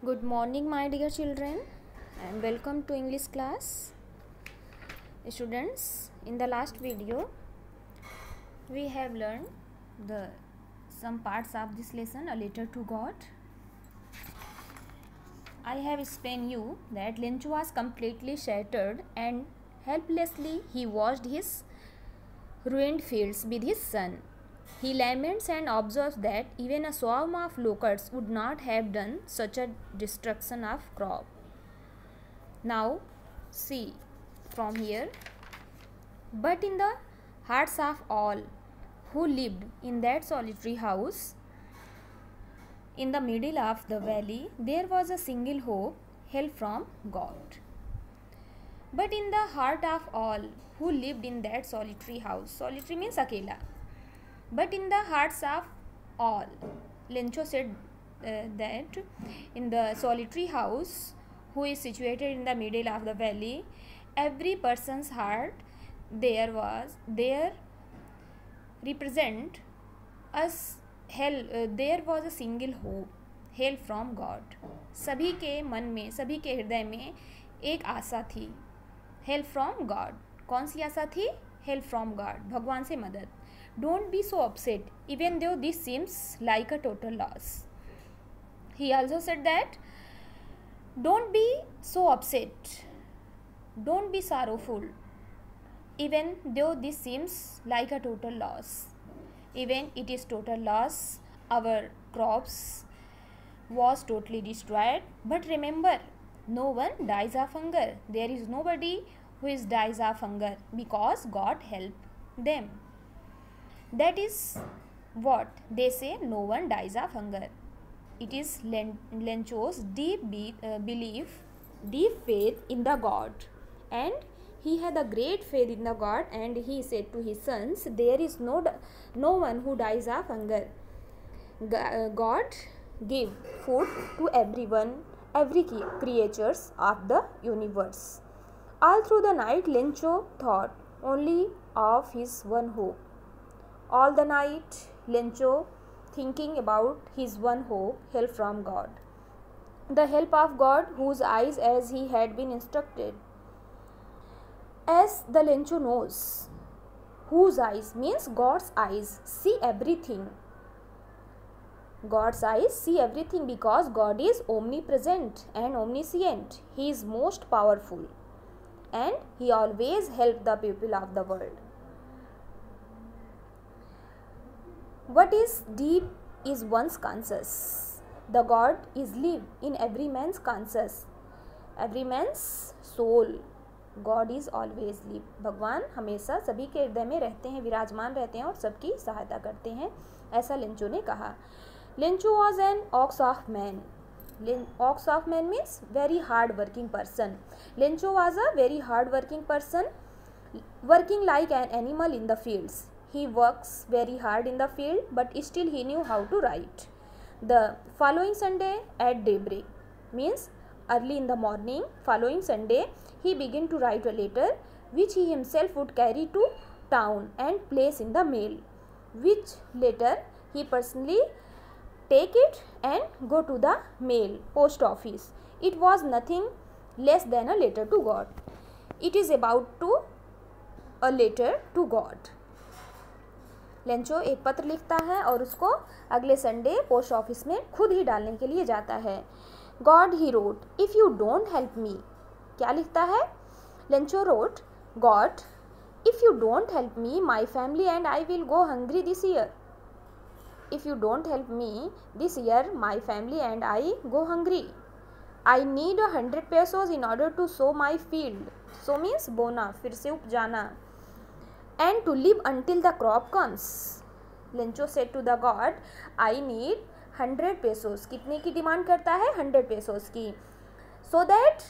Good morning, my dear children, and welcome to English class. Students, in the last video, we have learned some parts of this lesson, a letter to God. I have explained you that Lencho was completely shattered and helplessly he watched his ruined fields with his son. He laments and observes that even a swarm of locusts would not have done such a destruction of crop. Now, see from here. But in the hearts of all who lived in that solitary house, in the middle of the valley, there was a single hope, help from God. But in the heart of all who lived in that solitary house, solitary means akela. But in the hearts of all, Lencho said that in the solitary house who is situated in the middle of the valley, every person's heart there represent us there was a single hope, help from God. सभी के मन में, सभी के हृदय में एक आशा थी, help from God. कौन सी आशा थी? Help from God, भगवान से मदद. Don't be so upset, even though this seems like a total loss. He also said that don't be so upset, don't be sorrowful, even though this seems like a total loss. Even it is total loss, our crops was totally destroyed. But remember, no one dies of hunger. There is nobody who dies of hunger because God helped them. That is what they say, no one dies of hunger. It is Lencho's deep belief, deep faith in the God, and he had a great faith in the God, and he said to his sons, there is no one who dies of hunger. God give food to everyone, every creatures of the universe. All through the night, Lencho thought only of his one hope. All the night, Lencho thinking about his one hope, help from God. The help of God, whose eyes as he had been instructed. As the Lencho knows, whose eyes means God's eyes see everything. God's eyes see everything because God is omnipresent and omniscient. He is most powerful and he always helps the people of the world. What is deep is one's conscience. The God is live in every man's conscience, every man's soul. God is always live. भगवान हमेशा सभी के हृदय में रहते हैं, विराजमान रहते हैं और सबकी सहायता करते हैं, ऐसा लेंचो ने कहा. Lencho was an ox of man. Ox of man means very hard working person. Lencho was a very hard working person, working like an animal in the fields. He works very hard in the field, but still he knew how to write. The following Sunday at daybreak means early in the morning, following Sunday, he began to write a letter which he himself would carry to town and place in the mail, which letter he personally take it and go to the mail post office. It was nothing less than a letter to God. It is about to a letter to God. Lencho एक पत्र लिखता है और उसको अगले Sunday post office में खुद ही डालने के लिए जाता है. God he wrote, if you don't help me. क्या लिखता है? Lencho wrote, God if you don't help me my family and I will go hungry this year. If you don't help me this year my family and I go hungry. I need 100 pesos in order to sow my field. Sow means बोना, फिर से उपजाना. And to live until the crop comes. Lencho said to the God, I need 100 pesos. कितने की demand करता है? 100 pesos की. So that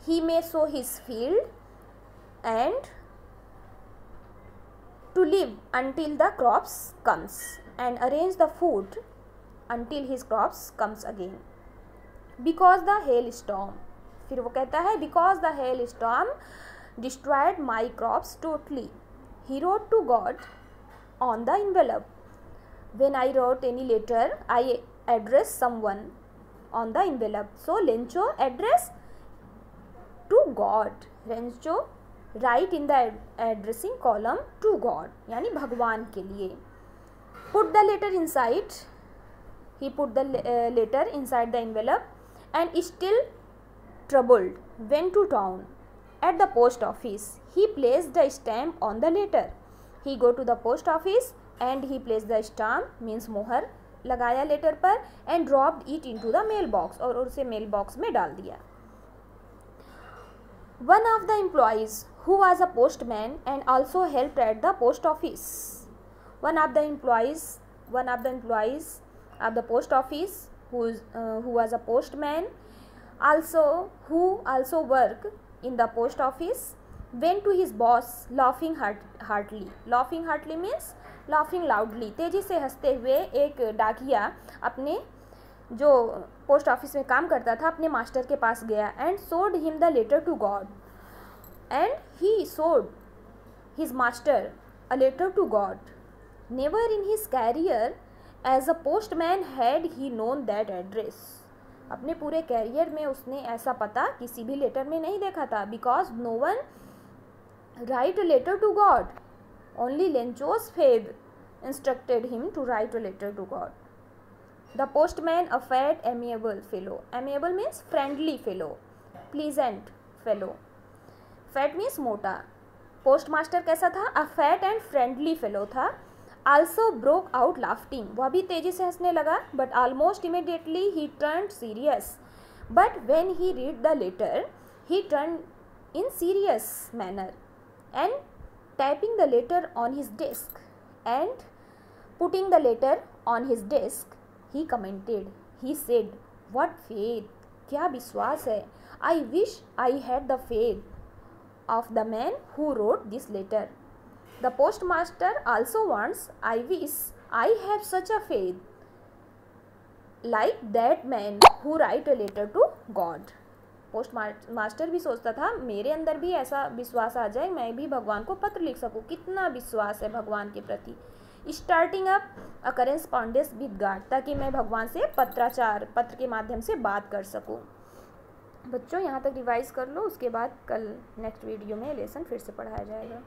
he may sow his field and to live until the crops comes and arrange the food until his crops comes again. Because the hailstorm. फिर वो कहता है because the hailstorm destroyed my crops totally. He wrote to God on the envelope. When I wrote any letter, I address someone on the envelope. So Lencho address to God. Lencho write in the addressing column to God, यानी भगवान के लिए. Put the letter inside. He put the letter inside the envelope and still troubled went to town. At the post office, he placed the stamp on the letter. He go to the post office and he placed the stamp means मोहर लगाया letter पर and dropped it into the mail box, और उसे mail box में डाल दिया. One of the employees who was a postman and also helped at the post office. One of the employees of the post office who was a postman who also worked in the post office went to his boss laughing heartily. Laughing heartily means laughing loudly. तेजी से हंसते हुए एक डाकिया अपने जो post office में काम करता था अपने मास्टर के पास गया and showed him the letter to God. And he showed his master a letter to God. Never in his career as a postman had he known that address. अपने पूरे career में उसने ऐसा पता किसी भी लेटर में नहीं देखा था. Because no one write a letter to God. Only Lencho's faith instructed him to write a letter to God. The postman, a fat, amiable fellow. Amiable means friendly fellow, pleasant fellow. Fat means मोटा. Postmaster कैसा था? A fat and friendly fellow था. Also broke out laughing. वह भी तेजी से हंसने लगा. But almost immediately he turned serious. But when he read the letter, he turned in serious manner and tapping the letter on his desk and putting the letter on his desk, he commented. He said, "What faith! क्या विश्वास है! I wish I had the faith of the man who wrote this letter. The postmaster also wants. I wish I have such a faith like that man who write a letter to God." Post master भी सोचता था मेरे अंदर भी ऐसा विश्वास आ जाए, मैं भी भगवान को पत्र लिख सकूं. कितना विश्वास है भगवान के प्रति. Starting up a correspondence with God, ताकि मैं भगवान से पत्र के माध्यम से बात कर सकूं. बच्चों यहाँ तक रिवाइज कर लो, उसके बाद कल नेक्स्ट वीडियो में लेसन फिर से पढ़ाया जाएगा.